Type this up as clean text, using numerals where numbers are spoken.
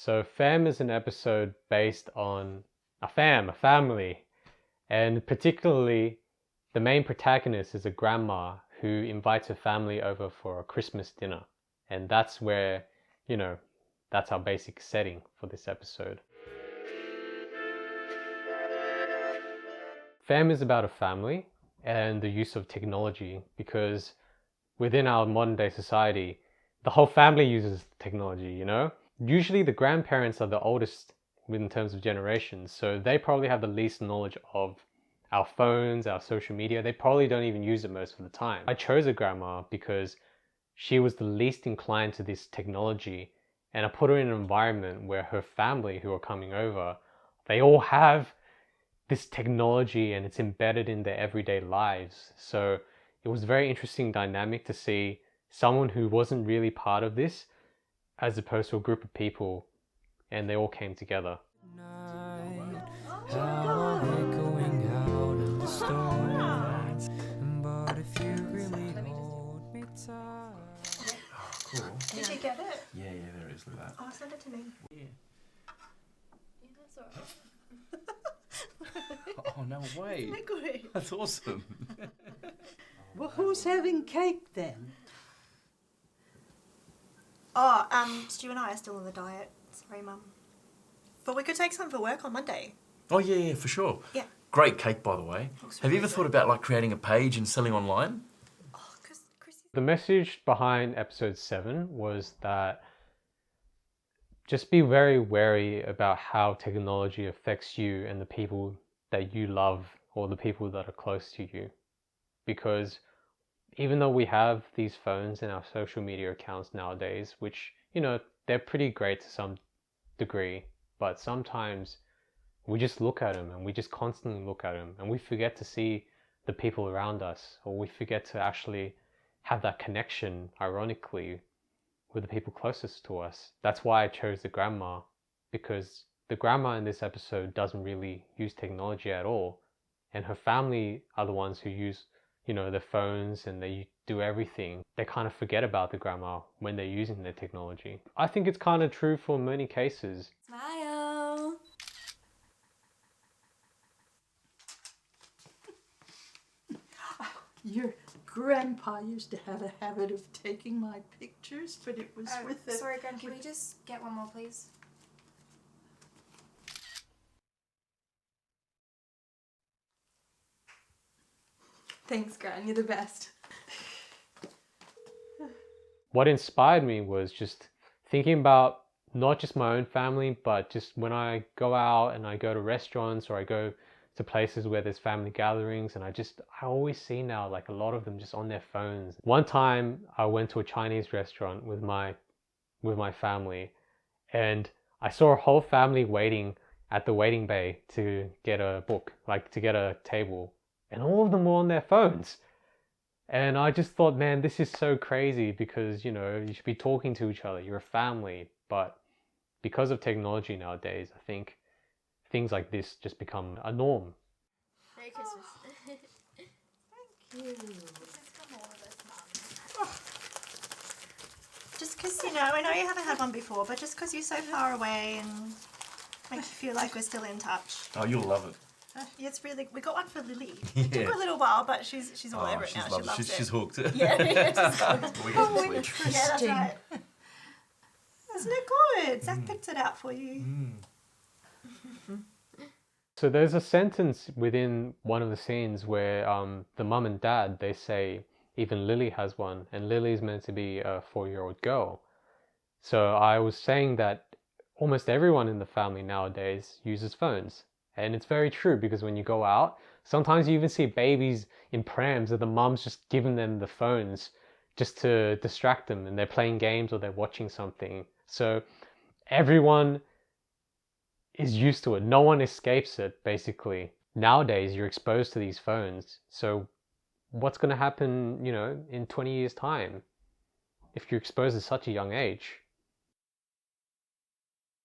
So Fam is an episode based on a family, and particularly the main protagonist is a grandma who invites her family over for a Christmas dinner. And that's where, that's our basic setting for this episode. Fam is about a family and the use of technology, because within our modern day society, the whole family uses technology, Usually the grandparents are the oldest in terms of generations, so they probably have the least knowledge of our phones, our social media. They probably don't even use it most of the time. I chose a grandma because she was the least inclined to this technology, and I put her in an environment where her family who are coming over, they all have this technology and it's embedded in their everyday lives. So it was a very interesting dynamic to see someone who wasn't really part of this as opposed to a group of people, and they all came together. Cool. Did you get it? Yeah, there is. Look at that. Oh, send it to me. Yeah. That's alright. Oh, no way. Isn't it good? That's awesome. Well, who's having cake then? Oh, Stu and I are still on the diet. Sorry, Mum. But we could take some for work on Monday. Oh, yeah, for sure. Yeah. Great cake, by the way. Have you ever thought about creating a page and selling online? Oh, Chrissy. The message behind episode 7 was that just be very wary about how technology affects you and the people that you love or the people that are close to you. Because even though we have these phones and our social media accounts nowadays, which, they're pretty great to some degree, but sometimes we just look at them and we just constantly look at them and we forget to see the people around us, or we forget to actually have that connection, ironically, with the people closest to us. That's why I chose the grandma, because the grandma in this episode doesn't really use technology at all, and her family are the ones who use their phones and they do everything. They kind of forget about the grandma when they're using their technology. I think it's kind of true for many cases. Smile. Your grandpa used to have a habit of taking my pictures, but it was with the... Sorry, Gran, can we just get one more, please? Thanks, Gran. You're the best. What inspired me was just thinking about not just my own family, but just when I go out and I go to restaurants or I go to places where there's family gatherings, and I always see now a lot of them just on their phones. One time I went to a Chinese restaurant with my family, and I saw a whole family waiting at the waiting bay to get a book, to get a table, and all of them were on their phones. And I just thought, man, this is so crazy, because you should be talking to each other, you're a family. But because of technology nowadays, I think things like this just become a norm. Merry Christmas. Thank you. Just because, I know you haven't had one before, but just because you're so far away and makes you feel like we're still in touch. Oh, you'll love it. Yeah, it's really... We got one for Lily. Yeah. It took a little while, but she's all over it now. She loves it. She's hooked. Yeah, We get some sleep. Interesting. Yeah, that's right. Isn't it good? Zach picked it out for you. So there's a sentence within one of the scenes where the mum and dad, they say even Lily has one, and Lily's meant to be a 4-year-old girl. So I was saying that almost everyone in the family nowadays uses phones. And it's very true, because when you go out, sometimes you even see babies in prams and the mom's just giving them the phones just to distract them, and they're playing games or they're watching something. So everyone is used to it. No one escapes it, basically. Nowadays, you're exposed to these phones. So what's going to happen, in 20 years' time if you're exposed at such a young age?